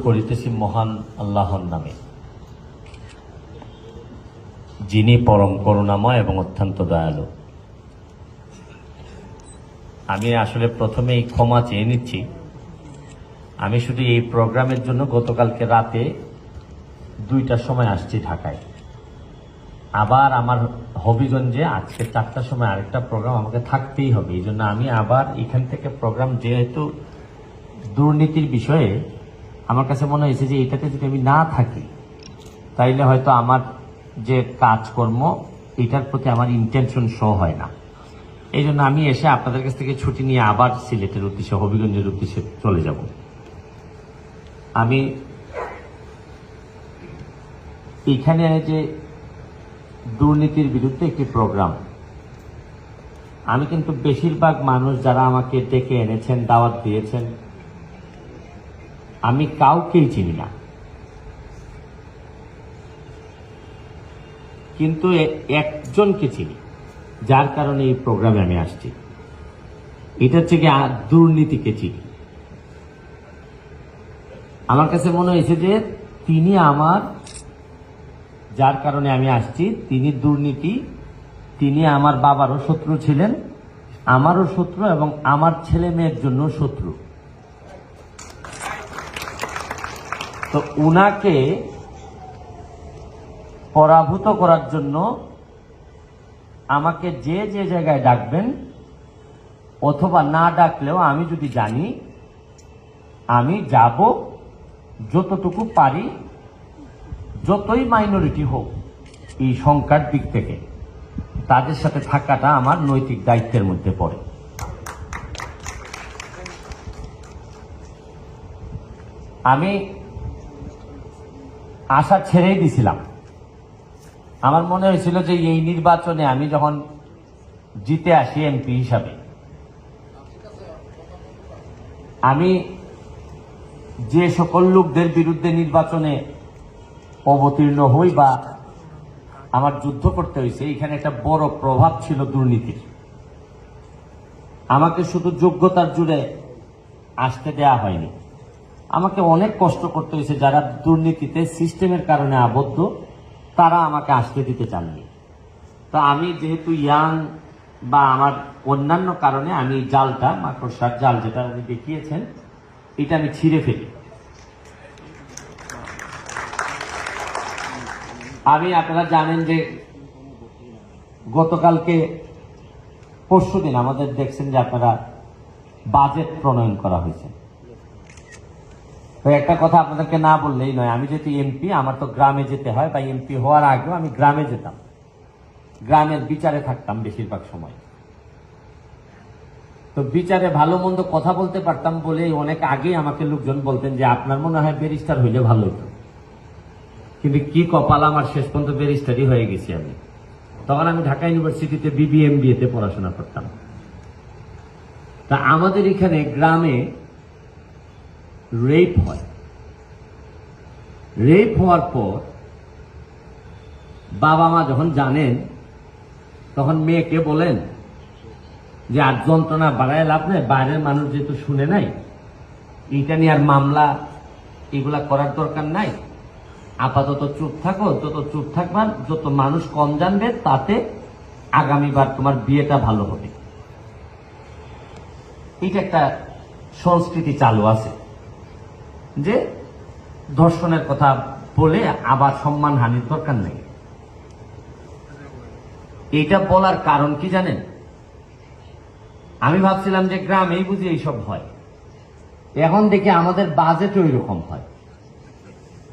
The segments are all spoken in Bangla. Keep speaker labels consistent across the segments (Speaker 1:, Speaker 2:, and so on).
Speaker 1: করিতেছি মহান আল্লাহর নামে, যিনি পরম করুণাময় এবং অত্যন্ত দয়ালু। আমি আসলে প্রথমেই ক্ষমা চেয়ে নিচ্ছি। আমি শুধু এই প্রোগ্রামের জন্য গতকালকে রাতে 2টার সময় আসছি ঢাকায়, আবার আমার হবিগঞ্জে আজকে 4টার সময় আরেকটা প্রোগ্রাম আমাকে থাকতেই হবে। এই জন্য আমি আবার এখান থেকে প্রোগ্রাম, যেহেতু দুর্নীতির বিষয়ে আমার কাছে মনে হয়েছে যে এটাতে যদি আমি না থাকি তাইলে হয়তো আমার যে কাজকর্ম এটার প্রতি আমার ইন্টেনশন শো হয় না। এই জন্য আমি এসে আপনাদের কাছ থেকে ছুটি নিয়ে আবার সিলেটের উদ্দেশ্যে, হবিগঞ্জের উদ্দেশ্যে চলে যাব। আমি এখানে যে দুর্নীতির বিরুদ্ধে একটি প্রোগ্রাম, আমি কিন্তু বেশিরভাগ মানুষ যারা আমাকে ডেকে এনেছেন, দাওয়াত দিয়েছেন, আমি কাউকেই চিনি না, কিন্তু একজনকে চিনি, যার কারণে এই প্রোগ্রামে আমি আসছি। এটা হচ্ছে কি দুর্নীতিকে চিনি। আমার কাছে মনে হয়েছে যে তিনি আমার, যার কারণে আমি আসছি, তিনি দুর্নীতি, তিনি আমার বাবারও শত্রু ছিলেন, আমারও শত্রু এবং আমার ছেলে মেয়ের জন্য শত্রু। তো উনাকে পরাভূত করার জন্য আমাকে যে যে জায়গায় ডাকবেন, অথবা না ডাকলেও আমি যদি জানি, আমি যাব, যতটুকু পারি, যতই মাইনরিটি হোক এই সংখ্যার দিক থেকে, তাদের সাথে থাকাটা আমার নৈতিক দায়িত্বের মধ্যে পড়ে। আমি আশা ছেড়েই দিছিলাম। আমার মনে হয়েছিল যে এই নির্বাচনে আমি যখন জিতে আসি এমপি হিসাবে, আমি যে সকল লোকদের বিরুদ্ধে নির্বাচনে অবতীর্ণ হই বা আমার যুদ্ধ করতে হয়েছে, এখানে একটা বড় প্রভাব ছিল দুর্নীতির। আমাকে শুধু যোগ্যতার জুড়ে আসতে দেয়া হয়নি, আমাকে অনেক কষ্ট করতে হয়েছে। যারা দুর্নীতিতে সিস্টেমের কারণে আবদ্ধ, তারা আমাকে আসতে দিতে চাননি। তো আমি যেহেতু ইয়াং বা আমার অন্যান্য কারণে আমি জালটা, মাকড়সার জাল যেটা উনি দেখিয়েছেন, এটা আমি ছিঁড়ে ফেলি। আপনারা জানেন যে গতকালকে, পরশুদিন আমাদের দেখছেন যে আপনারা বাজেট প্রণয়ন করা হয়েছে। তো একটা কথা আপনাদেরকে না বললেই নয়, আমি যেহেতু এমপি, আমার তো গ্রামে যেতে হয়, বা এমপি হওয়ার আগেও আমি গ্রামে যেতাম, গ্রামের বিচারে থাকতাম বেশিরভাগ সময়। তো বিচারে ভালো মন্দ কথা বলতে পারতাম বলে অনেক আগেই আমাকে লোকজন বলতেন যে আপনার মনে হয় ব্যারিস্টার হইলে ভালো হতো। কিন্তু কি কপাল আমার, শেষ পর্যন্ত ব্যারিস্টারই হয়ে গেছি আমি। তখন আমি ঢাকা ইউনিভার্সিটিতে BBMBA তে পড়াশোনা করতাম। তা আমাদের এখানে গ্রামে রেপ হয়। রেপ হওয়ার পর বাবা মা যখন জানেন, তখন মেয়েকে বলেন যে আর যন্ত্রণা বাড়ায় লাভ নেই, বাইরের মানুষ যেহেতু শুনে নাই, এইটা নিয়ে আর মামলা এগুলা করার দরকার নাই, আপাতত চুপ থাকো। যত চুপ থাকবার, যত মানুষ কম জানবে, তাতে আগামীবার তোমার বিয়েটা ভালো হবে। এটা একটা সংস্কৃতি চালু আছে যে ধর্ষণের কথা বলে আবার সম্মান হানির দরকার নেই। এটা বলার কারণ কি জানেন? আমি ভাবছিলাম যে গ্রামেই বুঝি এইসব হয়, এখন দেখি আমাদের বাজেটও এরকম হয়।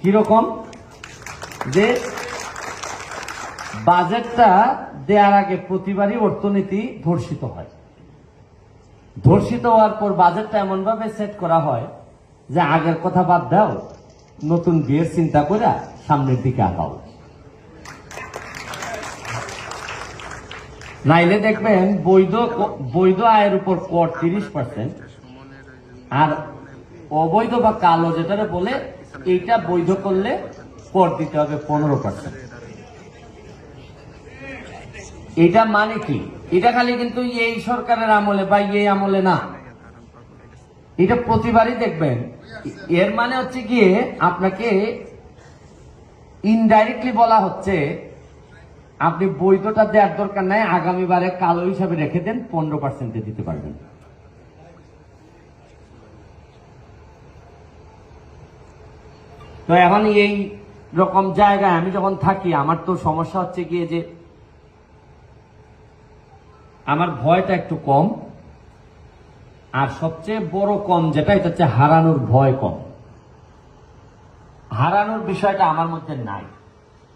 Speaker 1: কিরকম? যে বাজেটটা দেওয়ার আগে প্রতিবারই অর্থনীতি ধর্ষিত হয়। ধর্ষিত হওয়ার পর বাজেটটা এমন ভাবে সেট করা হয় যে আগের কথা বাদ দাও, নতুন বিয়ের চিন্তা করে সামনের দিকে আগাও। নাইলে দেখবেন বৈধ আয়ের উপর কর 30%, আর অবৈধ বা কালো যেটা বলে, এইটা বৈধ করলে কর দিতে হবে 15%। এটা মানে কি? এটা খালি কিন্তু এই সরকারের আমলে বা এই আমলে না,
Speaker 2: এটা প্রতিবারই দেখবেন। এর মানে হচ্ছে গিয়ে আপনাকে ইনডাইরেক্টলি বলা হচ্ছে আপনি বৈধতা দেওয়ার দরকার নাই, আগামীবারে কালো হিসাবে রেখে দেন, 15% দিতে পারবেন। তো এখন এই রকম জায়গায় আমি যখন থাকি আমার তো সমস্যা হচ্ছে গিয়ে যে আমার ভয়টা একটু কম, আর সবচেয়ে বড় কম যেটা এটা হচ্ছে হারানোর ভয় কম। হারানোর বিষয়টা আমার মধ্যে নাই।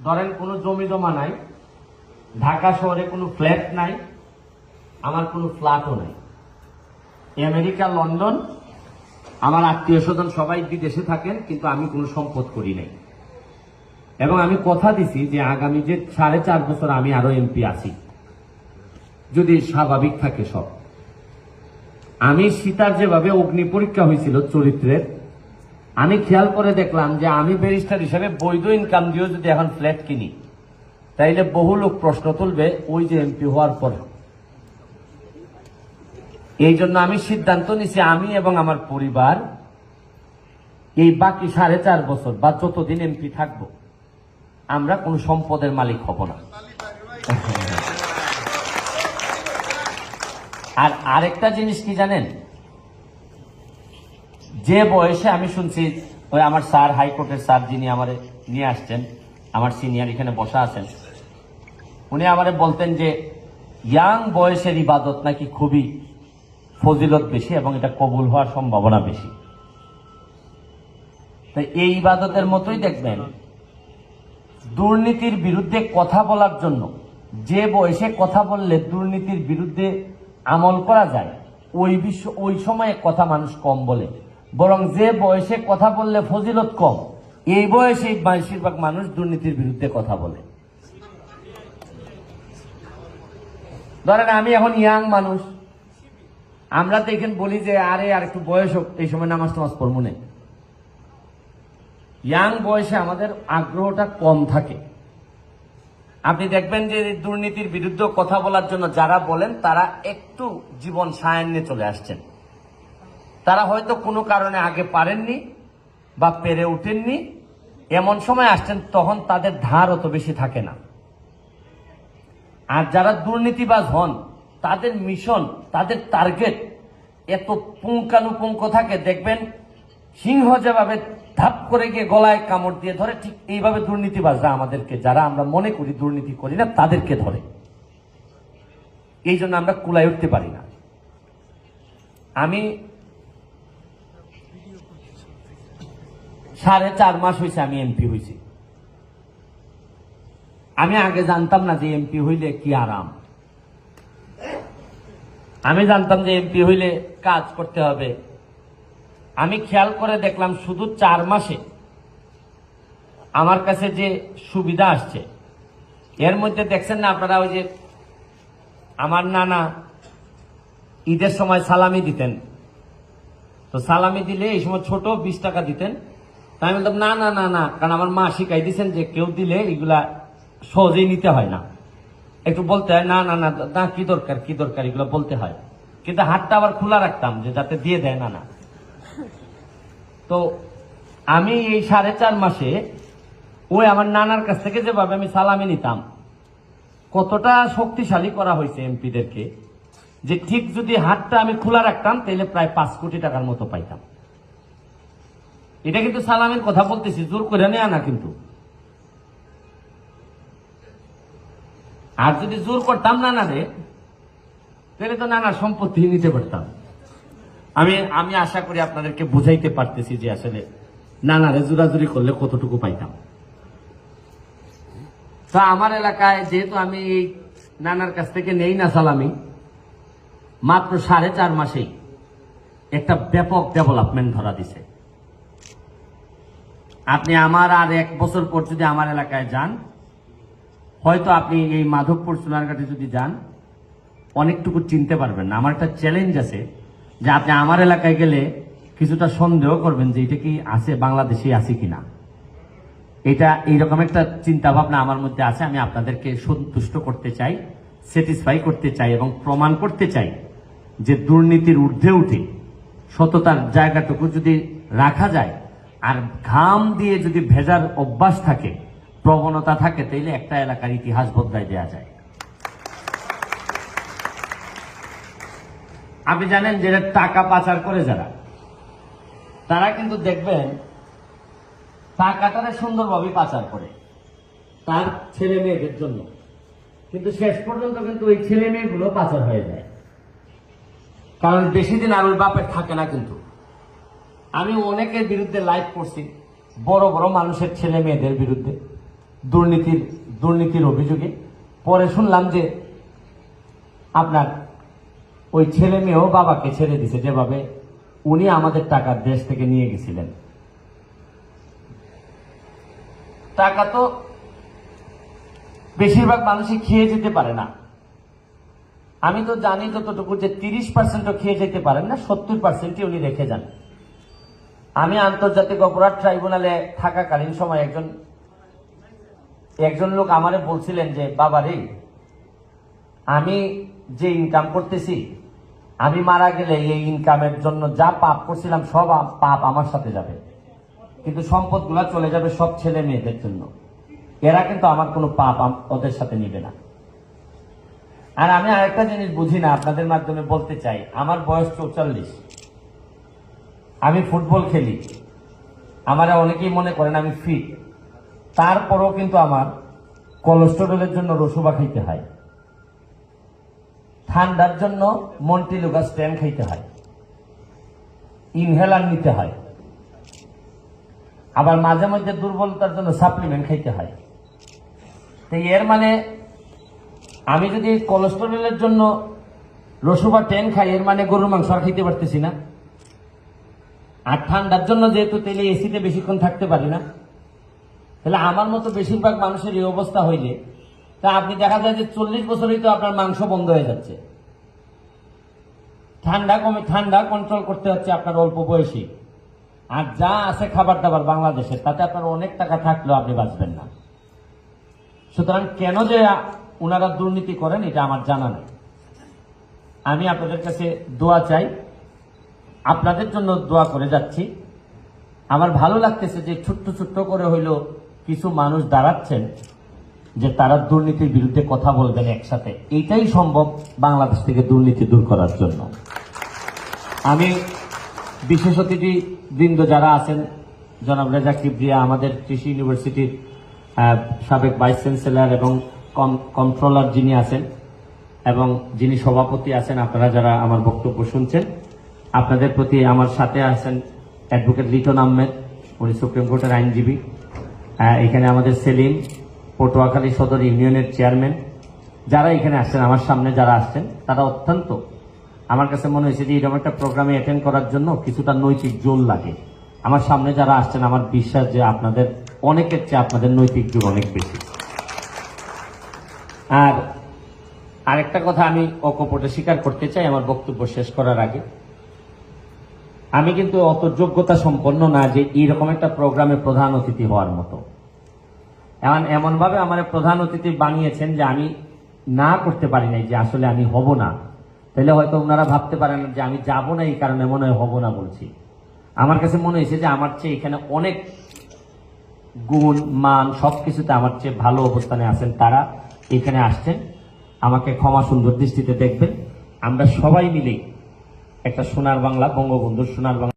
Speaker 2: ধরেন কোনো জমি জমা নাই, ঢাকা শহরে কোনো ফ্ল্যাট নাই, আমার কোনো ফ্ল্যাটও নাই। আমেরিকা, লন্ডন, আমার আত্মীয় স্বজন সবাই বিদেশে থাকেন, কিন্তু আমি কোনো সম্পদ করি নাই। এবং আমি কথা দিছি যে আগামী যে 4.5 বছর আমি আরো এমপি আছি, যদি স্বাভাবিক থাকে সব। আমি সীতার যেভাবে অগ্নি পরীক্ষা হয়েছিল চরিত্রের, আমি খেয়াল করে দেখলাম যে আমি ব্যারিস্টার হিসেবে বৈধ ইনকাম দিয়েও যদি এখন ফ্ল্যাট কিনি, তাইলে বহু লোক প্রশ্ন তুলবে ওই যে এমপি হওয়ার পর। এই জন্য আমি সিদ্ধান্ত নিছি আমি এবং আমার পরিবার এই বাকি 4.5 বছর বা যতদিন এমপি থাকবো আমরা কোনো সম্পদের মালিক হব না। আর আরেকটা জিনিস কি জানেন, যে বয়সে আমি শুনছি ওই আমার স্যার, হাইকোর্টের স্যার যিনি আমারে নিয়ে আসছেন, আমার সিনিয়র এখানে বসা আছেন, উনি আমারে বলতেন যে ইয়াং বয়সের ইবাদত নাকি খুবই ফজিলত বেশি এবং এটা কবুল হওয়ার সম্ভাবনা বেশি। তাই এই ইবাদতের মতোই দেখবেন দুর্নীতির বিরুদ্ধে কথা বলার জন্য যে বয়সে কথা বললে দুর্নীতির বিরুদ্ধে আমল করা যায়, ওই সময়ে কথা মানুষ কম বলে, বরং যে বয়সে কথা বললে ফজিলত কম, এই বয়সে বেশিরভাগ মানুষ দুর্নীতির বিরুদ্ধে কথা বলে। ধরেন আমি এখন ইয়াং মানুষ, আমরা তো এখানে বলি যে আরে আর একটু বয়স হোক, এই সময় নামাজ টামাজ পড়বো না। ইয়াং বয়সে আমাদের আগ্রহটা কম থাকে। আপনি দেখবেন যে দুর্নীতির বিরুদ্ধে কথা বলার জন্য যারা বলেন তারা একটু জীবন সায়ান্নে চলে আসছেন। তারা হয়তো কোনো কারণে আগে পারেননি বা পেরে উঠেননি, এমন সময় আসছেন তখন তাদের ধার অত বেশি থাকে না। আর যারা দুর্নীতিবাজ হন তাদের মিশন, তাদের টার্গেট এত পুঙ্খানুপুঙ্খ থাকে, দেখবেন সিংহ যেভাবে ধাপ করে গিয়ে গলায় কামড় দিয়ে ধরে, ঠিক এইভাবে দুর্নীতিবাজরা আমাদেরকে, যারা আমরা মনে করি দুর্নীতি করি না, তাদেরকে ধরে। এই জন্য আমরা কুলায় উঠতে পারি না। আমি 4.5 মাস হয়েছে আমি এমপি হয়েছি। আমি আগে জানতাম না যে এমপি হইলে কি আরাম। আমি জানতাম যে এমপি হইলে কাজ করতে হবে। আমি খেয়াল করে দেখলাম শুধু 4 মাসে আমার কাছে যে সুবিধা আসছে, এর মধ্যে দেখছেন না আপনারা, ওই যে আমার নানা ঈদের সময় সালামি দিতেন, তো সালামি দিলে এই সময় ছোট 20 টাকা দিতেন। তাই আমি বলতাম না না না না, কারণ আমার মা শিখাই দিচ্ছেন যে কেউ দিলে এগুলা সহজেই নিতে হয় না, একটু বলতে হয় না না না না, কি দরকার কি দরকার, এগুলো বলতে হয়। কিন্তু হাতটা আবার খোলা রাখতাম যে যাতে দিয়ে দেয় না না। তো আমি এই 4.5 মাসে ওই আমার নানার কাছ থেকে যেভাবে আমি সালামি নিতাম, কতটা শক্তিশালী করা হয়েছে এমপিদেরকে, যে ঠিক যদি হাতটা আমি খোলা রাখতাম তাহলে প্রায় 5 কোটি টাকার মতো পাইতাম। এটা কিন্তু সালামের কথা বলতেছি, জোর করে নেয়া না কিন্তু। আর যদি জোর করতাম নানারে, তাহলে তো নানার সম্পত্তি নিতে পারতাম। আমি আশা করি আপনাদেরকে বুঝাইতে পারতেছি যে আসলে নানারে জোরাজুরি করলে কতটুকু পাইতাম। তো আমার এলাকায় যেহেতু আমি এই নানার কাছ থেকে নেই না সালামি, মাত্র 4.5 মাসেই একটা ব্যাপক ডেভেলপমেন্ট ধরা দিছে। আপনি আমার আর 1 বছর পর যদি আমার এলাকায় যান, হয়তো আপনি এই মাধবপুর সোনারঘাটে যদি যান, অনেকটুকু চিনতে পারবেন না। আমার একটা চ্যালেঞ্জ আছে যে আপনি আমার এলাকায় গেলে কিছুটা সন্দেহ করবেন যে এটা কি আছে, বাংলাদেশে আছে কিনা। এটা এইরকম একটা চিন্তা ভাবনা আমার মধ্যে আছে। আমি আপনাদেরকে সন্তুষ্ট করতে চাই, স্যাটিসফাই করতে চাই এবং প্রমাণ করতে চাই যে দুর্নীতির ঊর্ধ্বে উঠে সততার জায়গাটুকু যদি রাখা যায় আর ঘাম দিয়ে যদি ভেজার অভ্যাস থাকে, প্রবণতা থাকে, তাইলে একটা এলাকার ইতিহাস বদলাই দেওয়া যায়। আপনি জানেন যে টাকা পাচার করে যারা, তারা কিন্তু দেখবেন টাকাটারে সুন্দরভাবে পাচার করে তার ছেলে মেয়েদের জন্য, কিন্তু শেষ পর্যন্ত কিন্তু ওই ছেলে মেয়েগুলো পাচার হয়ে যায়, কারণ বেশি দিন আর ওই বাপের থাকে না। কিন্তু আমি অনেকের বিরুদ্ধে লাইভ করছি, বড় বড় মানুষের ছেলে মেয়েদের বিরুদ্ধে দুর্নীতির অভিযোগে। পরে শুনলাম যে আপনার ওই ছেলে মেয়েও বাবাকে ছেড়ে দিছে, যেভাবে উনি আমাদের টাকা দেশ থেকে নিয়ে গেছিলেন। টাকা তো বেশিরভাগ মানুষই খেয়ে যেতে পারে না। আমি তো জানি যতটুকু যে 30% খেয়ে যেতে পারেন না, 70% উনি রেখে যান। আমি আন্তর্জাতিক অপরাধ ট্রাইব্যুনালে থাকাকালীন সময় একজন লোক আমারে বলছিলেন যে, বাবা রে, আমি যে ইনকাম করতেছি, আমি মারা গেলে এই ইনকামের জন্য যা পাপ করছিলাম সব পাপ আমার সাথে যাবে, কিন্তু সম্পদগুলা চলে যাবে সব ছেলে মেয়েদের জন্য। এরা কিন্তু আমার কোনো পাপ ওদের সাথে নিবে না। আর আমি আরেকটা জিনিস বুঝি না, আপনাদের মাধ্যমে বলতে চাই, আমার বয়স 44, আমি ফুটবল খেলি, আমার অনেকেই মনে করেন আমি ফিট, তারপরেও কিন্তু আমার কোলেস্টেরলের জন্য রসুবা খাইতে হয়, ঠান্ডার জন্য মন্টিলুগা স্ট্যান্ড খাইতে হয়, ইনহেলার নিতে হয়, আবার মাঝে মধ্যে দুর্বলতার জন্য সাপ্লিমেন্ট খাইতে হয়। তো এর মানে আমি যদি কোলেস্টেরলের জন্য রসুবা 10 খাই, এর মানে গরুর মাংস আর খাইতে পারতেছি না। আর ঠান্ডার জন্য যেহেতু তেলে এসিতে বেশিক্ষণ থাকতে পারি না, তাহলে আমার মতো বেশিরভাগ মানুষের এই অবস্থা হইলে তা আপনি দেখা যায় যে 40 বছরই তো আপনার মাংস বন্ধ হয়ে যাচ্ছে। ঠান্ডা কন্ট্রোল করতে হচ্ছে আপনার অল্প বয়সী। আর যা আছে খাবার দাবার বাংলাদেশের, তাতে আপনার অনেক টাকা থাকলেও আপনি বাঁচবেন না। সুতরাং কেন যে ওনারা দুর্নীতি করেন এটা আমার জানা নেই। আমি আপনাদের কাছে দোয়া চাই, আপনাদের জন্য দোয়া করে যাচ্ছি। আমার ভালো লাগতেছে যে ছোট্ট ছোট্ট করে হইল কিছু মানুষ দাঁড়াচ্ছেন যে তারা দুর্নীতির বিরুদ্ধে কথা বলবেন একসাথে। এইটাই সম্ভব বাংলাদেশ থেকে দুর্নীতি দূর করার জন্য। আমি বিশেষ অতিথি বৃন্দ যারা আছেন, জনাব রেজা কিবরিয়া, আমাদের কৃষি ইউনিভার্সিটির সাবেক ভাইস চ্যান্সেলর এবং কন্ট্রোলার যিনি আছেন এবং যিনি সভাপতি আছেন, আপনারা যারা আমার বক্তব্য শুনছেন, আপনাদের প্রতি আমার সাথে আছেন অ্যাডভোকেট লিটন আহমেদ, উনি সুপ্রিম কোর্টের আইনজীবী। এখানে আমাদের সেলিম, পটুয়াখালী সদর ইউনিয়নের চেয়ারম্যান, যারা এখানে আসছেন, আমার সামনে যারা আসছেন, তারা অত্যন্ত, আমার কাছে মনে হয়েছে যে এরকম একটা প্রোগ্রামে অ্যাটেন্ড করার জন্য কিছুটা নৈতিক জোর লাগে। আমার সামনে যারা আসছেন, আমার বিশ্বাস যে আপনাদের অনেকের চেয়ে আপনাদের নৈতিক জোর অনেক বেশি। আর আরেকটা কথা আমি অকপটে স্বীকার করতে চাই আমার বক্তব্য শেষ করার আগে, আমি কিন্তু অত যোগ্যতা সম্পন্ন না যে এইরকম একটা প্রোগ্রামে প্রধান অতিথি হওয়ার মতো। এমন ভাবে আমার প্রধান অতিথি বানিয়েছেন যে আমি না করতে পারি নাই যে আসলে আমি হব না, তাহলে হয়তো ওনারা ভাবতে পারেন যে আমি যাব না, এই কারণে মনে হয় হব না বলছি। আমার কাছে মনে হয়েছে যে আমার চেয়ে এখানে অনেক গুণ মান সবকিছুতে আমার চেয়ে ভালো অবস্থানে আছেন তারা, এখানে আসছেন। আমাকে ক্ষমা সুন্দর দৃষ্টিতে দেখবেন। আমরা সবাই মিলে একটা সোনার বাংলা, বঙ্গবন্ধুর সোনার বাংলা